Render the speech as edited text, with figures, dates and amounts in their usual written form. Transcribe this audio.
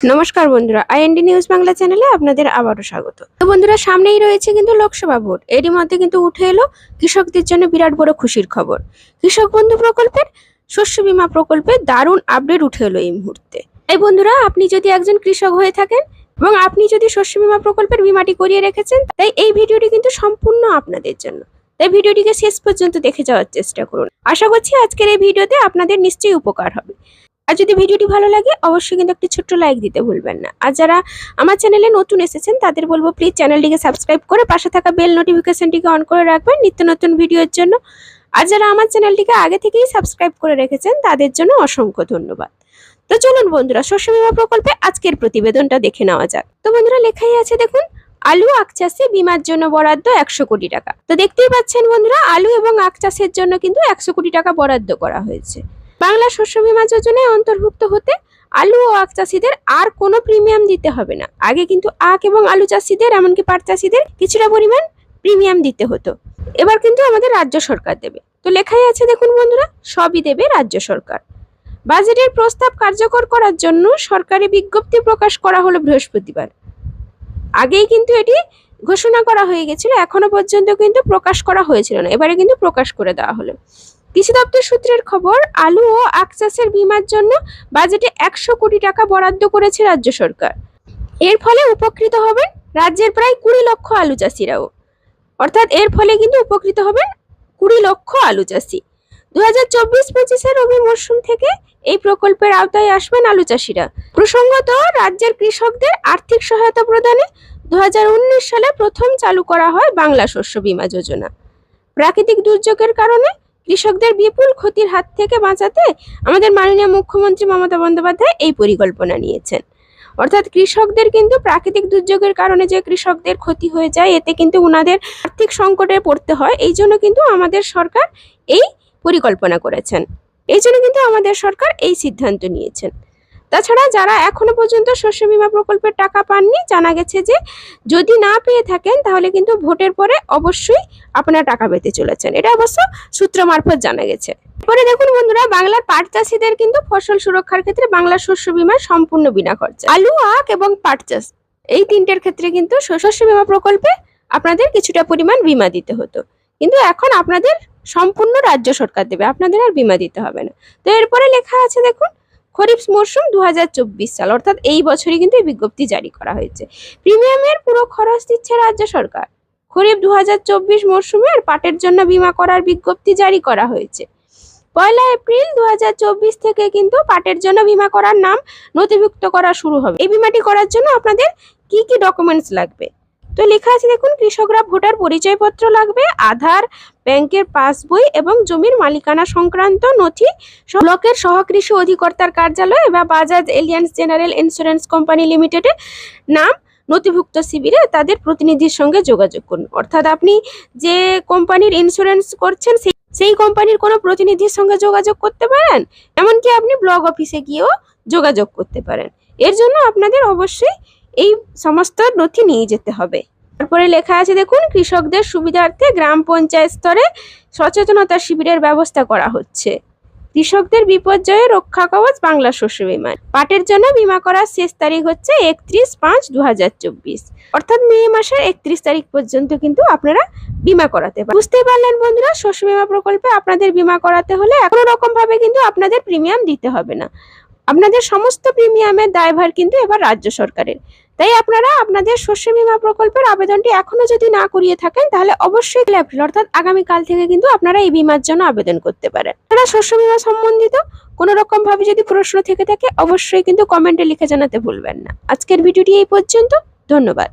নমস্কার বন্ধুরা, IND news Bangla চ্যানেলে আপনাদের আবারও স্বাগত। তো বন্ধুরা, সামনেই রয়েছে কিন্তু লোকসভা ভোট। এরই মধ্যে কিন্তু উঠে এলো কৃষকদের জন্য বিরাট বড় খুশির খবর। কৃষক বন্ধু প্রকল্পের শস্য বীমা প্রকল্পে দারুণ আপডেট উঠে এলো এই মুহূর্তে। এই বন্ধুরা, আপনি যদি একজন কৃষক হয়ে থাকেন এবং আপনি যদি শস্য বীমা প্রকল্পের বীমাটি করিয়ে রেখেছেন, তাই এই ভিডিওটি কিন্তু সম্পূর্ণ আপনাদের জন্য। তাই ভিডিওটিকে শেষ পর্যন্ত দেখে যাওয়ার চেষ্টা করুন। আশা করছি আজকের এই ভিডিওতে আপনাদের নিশ্চয়ই উপকার হবে। আর যদি ভিডিওটি ভালো লাগে অবশ্যই কিন্তু একটি ছোট্ট লাইক দিতে ভুলবেন না। আর যারা আমার চ্যানেলে নতুন এসেছেন তাদের বলবো প্লিজ চ্যানেলটিকে সাবস্ক্রাইব করে পাশে থাকা বেল নোটিফিকেশনটিকে অন করে রাখবেন নিত্য নতুন ভিডিওর জন্য। আর যারা আমার চ্যানেলটিকে আগে থেকেই সাবস্ক্রাইব করে রেখেছেন তাদের জন্য অসংখ্য ধন্যবাদ। তো চলুন বন্ধুরা, শস্য বীমা প্রকল্পে আজকের প্রতিবেদনটা দেখে নেওয়া যাক। তো বন্ধুরা, লেখাই আছে দেখুন, আলু আখ চাষে বীমার জন্য বরাদ্দ 100 কোটি টাকা। তো দেখতেই পাচ্ছেন বন্ধুরা, আলু এবং আখ চাষের জন্য কিন্তু 100 কোটি টাকা বরাদ্দ করা হয়েছে। বাংলা শস্য বীমা যোজনায় অন্তর্ভুক্ত হতে আলু ও আখ চাষিদের আর কোনো প্রিমিয়াম দিতে হবে না। আগে কিন্তু আখ এবং আলু চাষিদের এমনকি পাট চাষিদের কিছুটা পরিমাণ প্রিমিয়াম দিতে হতো। এবার কিন্তু আমাদের রাজ্য সরকার দেবে। তো লেখাই আছে দেখুন বন্ধুরা, সবই দেবে রাজ্য সরকার। বাজেটের প্রস্তাব কার্যকর করার জন্য সরকারি বিজ্ঞপ্তি প্রকাশ করা হলো বৃহস্পতিবার। আগেই কিন্তু এটি ঘোষণা করা হয়ে গেছিল, এখনো পর্যন্ত কিন্তু প্রকাশ করা হয়েছিল না, এবারে কিন্তু প্রকাশ করে দেওয়া হলো। কৃষি দপ্তর সূত্রের খবর, আলু ও আখ চাষের বীমার জন্য বাজেটে 100 কোটি টাকা বরাদ্দ করেছে রাজ্য সরকার। এর ফলে উপকৃত হবেন রাজ্যের প্রায় 20 লক্ষ আলু চাষিরাও। অর্থাৎ এর ফলে কিন্তু উপকৃত হবেন 20 লক্ষ আলু চাষি। 2024-25 রবি মরশুম থেকে এই প্রকল্পের আওতায় আসবেন আলু চাষিরা। প্রসঙ্গত, রাজ্যের কৃষকদের আর্থিক সহায়তা প্রদানে 2019 সালে প্রথম চালু করা হয় বাংলা শস্য বীমা যোজনা। প্রাকৃতিক দুর্যোগের কারণে কৃষকদের বিপুল ক্ষতির হাত থেকে বাঁচাতে আমাদের মাননীয় মুখ্যমন্ত্রী মমতা বন্দ্যোপাধ্যায় এই পরিকল্পনা নিয়েছেন। অর্থাৎ কৃষকদের কিন্তু প্রাকৃতিক দুর্যোগের কারণে যে কৃষকদের ক্ষতি হয়ে যায়, এতে কিন্তু ওনাদের আর্থিক সংকটে পড়তে হয়। এই জন্য কিন্তু আমাদের সরকার এই পরিকল্পনা করেছেন, এই জন্য কিন্তু আমাদের সরকার এই সিদ্ধান্ত নিয়েছেন। তাছাড়া যারা এখনো পর্যন্ত শস্য বীমা প্রকল্পের টাকা পাননি, জানা গেছে যে যদি না পেয়ে থাকেন তাহলে কিন্তু ভোটের পরে অবশ্যই আপনারা টাকা পেতে চলেছেন। এটা অবশ্য সূত্র মারফত জানা গেছে। এরপরে দেখুন বন্ধুরা, বাংলার পাট চাষিদের কিন্তু ফসল সুরক্ষার ক্ষেত্রে বাংলা শস্য বীমা সম্পূর্ণ বিনা খরচা। আলু, আখ এবং পাট চাষ এই তিনটের ক্ষেত্রে কিন্তু শস্য বীমা প্রকল্পে আপনাদের কিছুটা পরিমাণ বীমা দিতে হতো, কিন্তু এখন আপনাদের সম্পূর্ণ রাজ্য সরকার দেবে, আপনাদের আর বীমা দিতে হবে না। তো এরপরে লেখা আছে দেখুন, খরিফ মরশুম 2024 সাল, অর্থাৎ এই বছরই কিন্তু এই বিজ্ঞপ্তি জারি করা হয়েছে। প্রিমিয়ামের পুরো খরচ দিচ্ছে রাজ্য সরকার। খরিফ 2024 মরশুমে আর পাটের জন্য বীমা করার বিজ্ঞপ্তি জারি করা হয়েছে। 1 এপ্রিল 2024 থেকে কিন্তু পাটের জন্য বীমা করার নাম নথিভুক্ত করা শুরু হবে। এই বীমাটি করার জন্য আপনাদের কি কি ডকুমেন্টস লাগবে? তো লেখা আছে দেখুন, কৃষকরা ভোটার পরিচয়পত্র লাগবে, আধার, ব্যাংকের পাসবই এবং জমির মালিকানা সংক্রান্ত নথি, ব্লকের সহকৃষি অধিকর্তার কার্যালয় বা Bajaj alliance general insurance company লিমিটেডের নাম নথিভুক্ত শিবিরে তাদের প্রতিনিধির সঙ্গে যোগাযোগ করুন। অর্থাৎ আপনি যে কোম্পানির ইন্স্যুরেন্স করছেন সেই কোম্পানির কোনো প্রতিনিধির সঙ্গে যোগাযোগ করতে পারেন, এমনকি আপনি ব্লক অফিসে গিয়েও যোগাযোগ করতে পারেন। এর জন্য আপনাদের অবশ্যই এই সমস্ত নথি নিয়ে যেতে হবে। তারপরে লেখা আছে দেখুন, কৃষকদের সুবিধার্থে গ্রাম পঞ্চায়েত স্তরে সচেতনতা শিবিরের ব্যবস্থা করা হচ্ছে। কৃষকদের বিপর্যয়ে রক্ষা কবচ বাংলা শস্য বীমা। পাটের জন্য বীমা করার শেষ তারিখ হচ্ছে 31/5/2024, অর্থাৎ মে মাসের 31 তারিখ পর্যন্ত কিন্তু আপনারা বীমা করাতে পারেন। বুঝতেই পারলেন বন্ধুরা, শস্য বীমা প্রকল্পে আপনাদের বীমা করাতে হলে কোনো রকম ভাবে কিন্তু আপনাদের প্রিমিয়াম দিতে হবে না। আপনাদের সমস্ত প্রিমিয়ামের দায়ভার কিন্তু এবার রাজ্য সরকারের। তাই আপনারা আপনাদের শস্য বীমা প্রকল্পের আবেদনটি এখনো যদি না করিয়ে থাকেন তাহলে অবশ্যই এপ্রিল অর্থাৎ আগামীকাল থেকে কিন্তু আপনারা এই বীমার জন্য আবেদন করতে পারেন। আপনারা শস্য বীমা সম্বন্ধিত কোনো রকম ভাবে যদি প্রশ্ন থেকে থাকে অবশ্যই কিন্তু কমেন্টে লিখে জানাতে ভুলবেন না। আজকের ভিডিওটি এই পর্যন্ত, ধন্যবাদ।